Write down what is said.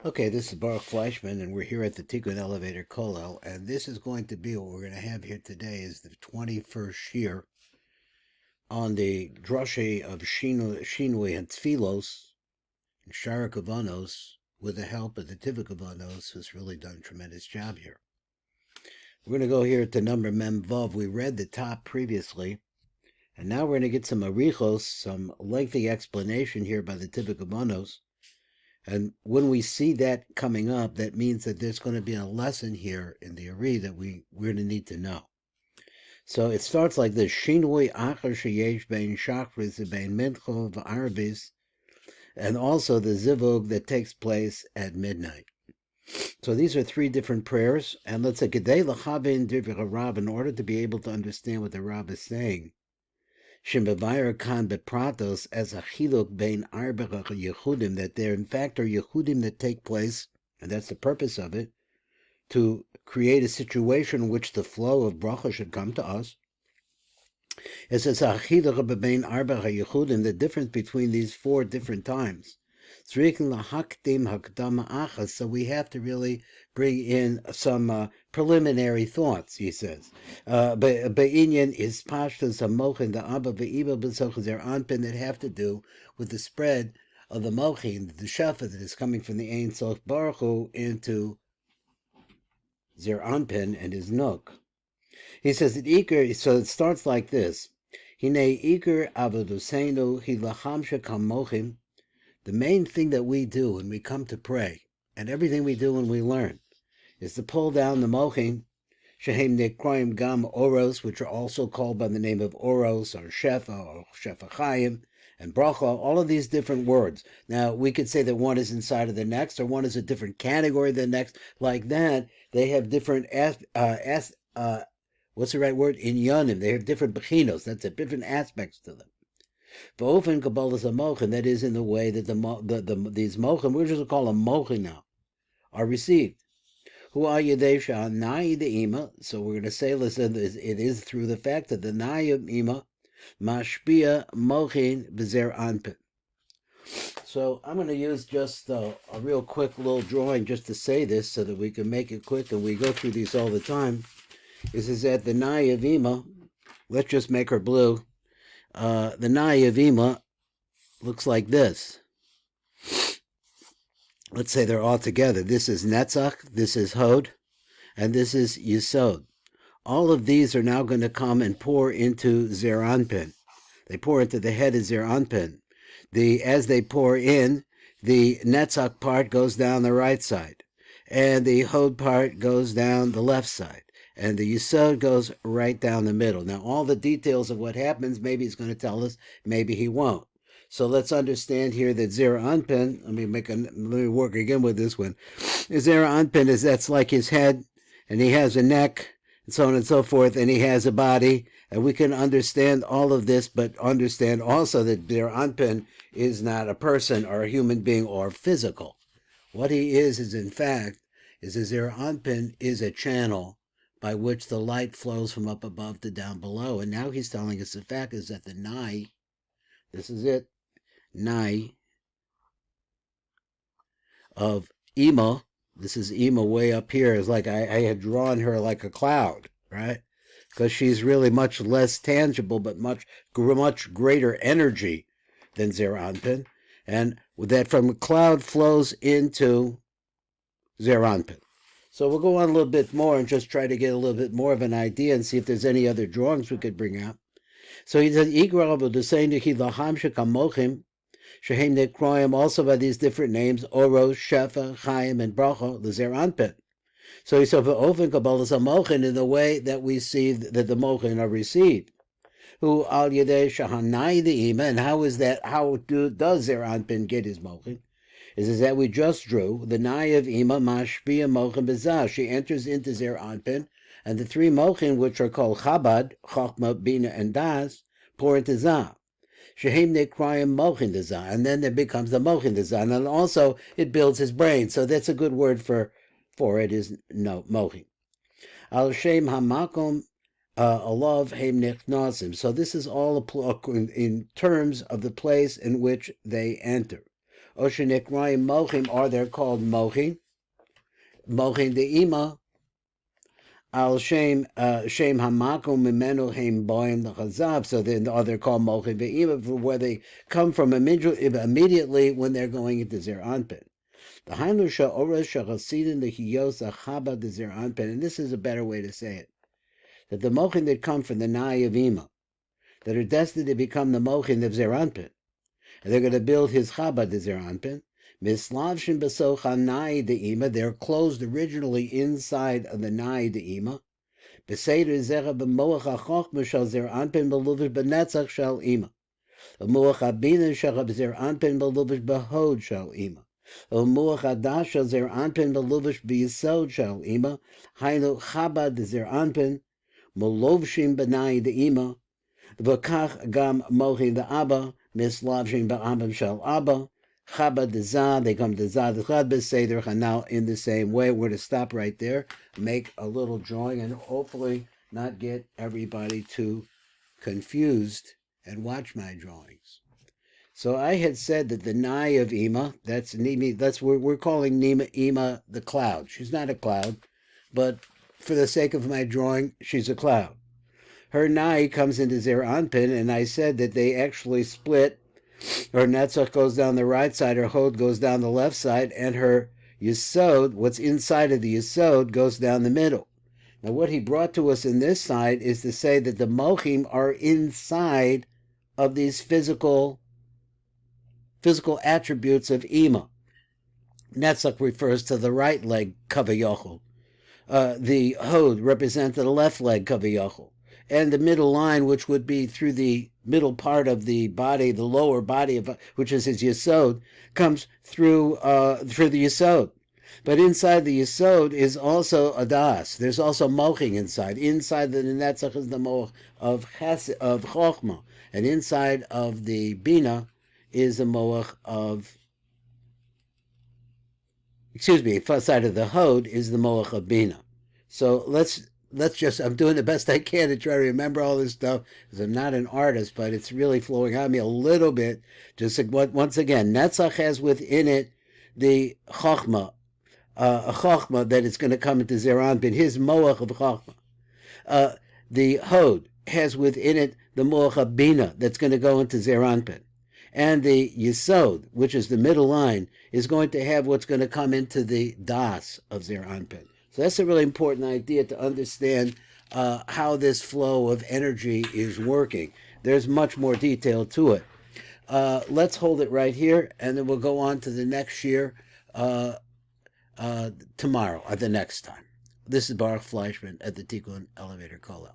Okay, this is Baruch Fleischman, and we're here at the Tikkun Elevator Kollel, and this is going to be what we're going to have here today is the 21st year on the drashe of Shinui and Tfilos and Shara Kavanos with the help of the Tivik Kavanos, who's really done a tremendous job here. We're going to go here to number Mem Vav. We read the top previously, and now we're going to get some arichos, some lengthy explanation here by the Tivik Kavanos. And when we see that coming up, that means that there's going to be a lesson here in the ARI that we're going to need to know. So it starts like this: Shinui achar sheyesh bein shachris bein mincha v'arvis, and also the zivug that takes place at midnight. So these are three different prayers, and let's say kedei lachavin divrei Rav, in order to be able to understand what the Rav is saying. Shemavayr kan bepratos as a chiluk bein arba yehudim, that there in fact are yehudim that take place, and that's the purpose of it, to create a situation in which the flow of bracha should come to us. It says a chiluk bein arba yehudim, the difference between these four different times. So we have to really bring in some preliminary thoughts, he says. Be'inyan is pashtus hamochin, the abba ve'iba b'soch zer anpin, that have to do with the spread of the mochin, the shefa that is coming from the Ein Sof Baruch Hu into zer anpin and his nook. He says that Iker, so it starts like this: Hine Iker avodoseinu hilacham shekam mochim. The main thing that we do when we come to pray, and everything we do when we learn, is to pull down the mochin, shehem nekroim gam oros, which are also called by the name of oros, or shefa chayim, and bracha, all of these different words. Now, we could say that one is inside of the next, or one is a different category than the next. Like that, they have different, what's the right word? Inyanim. They have different bechinos. That's it, different aspects to them. V'ofen kabbalas hamochin, that is in the way that these mochin, we're just call them mochin now, are received. Hu ayidei sha'anai de'ima. So we're going to say, listen, it is through the fact that the nai ima mashpia mochin b'zer anpin. So I'm going to use just a real quick little drawing just to say this, so that we can make it quick, and we go through these all the time. This is that the nai of ima. Let's just make her blue. The Nai of Ima looks like this. Let's say they're all together. This is Netzach, this is Hod, and this is Yesod. All of these are now going to come and pour into Zer Anpin. They pour into the head of Zer Anpin. As they pour in, the Netzach part goes down the right side, and the Hod part goes down the left side, and the Yesod goes right down the middle. Now, all the details of what happens, maybe he's going to tell us, maybe he won't. So let's understand here that Zera Anpin, let me work again with this one. Zera Anpin that's like his head, and he has a neck, and so on and so forth, and he has a body, and we can understand all of this, but understand also that Zera Anpin is not a person or a human being or physical. What he is in fact, is a Zera Anpin is a channel by which the light flows from up above to down below. And now he's telling us the fact is that the Nai, this is it, Nai of Ima, this is Ima way up here, is like I had drawn her like a cloud, right? Because she's really much less tangible, but much greater energy than Zer Anpin. And that from a cloud flows into Zer Anpin. So we'll go on a little bit more and just try to get a little bit more of an idea and see if there's any other drawings we could bring out. So he says, also by these different names, Oros, Shefa, Chaim, and Bracha, the Zer Anpin. So he said, in the way that we see that the mochin are received. Who al yedei shahanai the ima, and how is that? How does Zer Anpin get his mochin? Is that we just drew the Nai of Ima Mashpia Mochin Bezah. She enters into Zer Anpin, and the three Mochin, which are called Chabad, Chochma, Bina, and Das, pour into Zah. Shehem Nekrayim Mochin Zah, and then there becomes the Mochin Zah, and also it builds his brain. So that's a good word for it is no Mochin. Al Shem Hamakom Alav Hem Nechnasim. So this is all in terms of the place in which they enter. Oshenikrai Mochim, or they're called Mochin. Mochin the Ima. Al Shem Hamakum Mimenu Heim Boim the Chazab. So then, or they're called Mochin the Ima, where they come from immediately when they're going into Zer Anpin. The Hainusha Orasha Chasidin the Hiyosa Chaba the Zer Anpin, and this is a better way to say it. That the Mochin that come from the Nai of Ima, that are destined to become the Mochin of Zer Anpin, and they're going to build his Chabad the Zer Anpin. Mislavshin Besocha Nai de Ima, they're closed originally inside of the Nai de Ima. Beseder Zera B'moach HaChochma Shal Zer Anpin Beluvish B'netzach Shal Ima. Umuach HaBina Shal Zer Anpin Beluvish B'hod Shal Ima. Umuach HaDash Shal Zer Anpin Beluvish B'yisod Shal Ima. Hainu Chabad de Zer Anpin Melovshim B'nai de Ima. V'kach Gam Mochin the Abba. Mislavshim B'Abba Shal Abba. Chabad de Zah, they come to Zah, the Chad Beseder, and now in the same way, we're going to stop right there, make a little drawing, and hopefully not get everybody too confused and watch my drawings. So I had said that the Nai of Ima, that's Nimi, that's what we're calling Ima the cloud. She's not a cloud, but for the sake of my drawing, she's a cloud. Her Nai comes into Zer Anpin, and I said that they actually split. Her Netzach goes down the right side, her Hod goes down the left side, and her Yesod, what's inside of the Yesod, goes down the middle. Now what he brought to us in this side is to say that the Mochim are inside of these physical attributes of Ima. Netzach refers to the right leg, Kavayochel. The Hod represents the left leg, Kavayochel. And the middle line, which would be through the middle part of the body, the lower body, which is his Yesod, comes through the Yesod. But inside the Yesod is also a Das. There's also Moching inside. Inside the Netzach is the Moch of Chochmah. And inside of the Bina is the Moch of, inside of the Hod is the Moch of Bina. So let's just, I'm doing the best I can to try to remember all this stuff, because I'm not an artist, but it's really flowing out of me a little bit. Just once again, Netzach has within it the Chochmah, a Chochmah that is going to come into Zer Anpin, his Moach of Chochmah. The Hod has within it the Moach of Bina that's going to go into Zer Anpin. And the Yesod, which is the middle line, is going to have what's going to come into the Das of Zer Anpin. So that's a really important idea to understand how this flow of energy is working. There's much more detail to it. Let's hold it right here, and then we'll go on to the next year tomorrow, or the next time. This is Baruch Fleischman at the Tikkun Elevator Kollel.